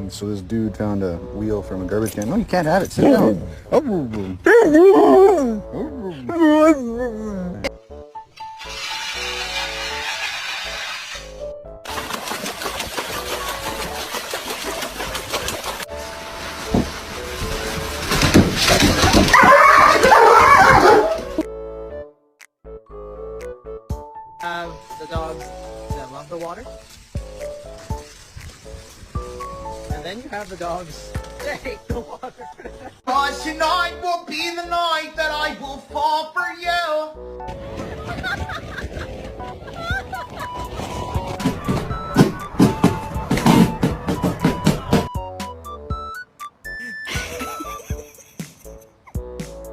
So this dude found a wheel from a garbage can. No, you can't have it. Sit down. Have the dogs that love the water. And then you have the dogs that hate the water. Cause tonight will be the night that I will fall for you.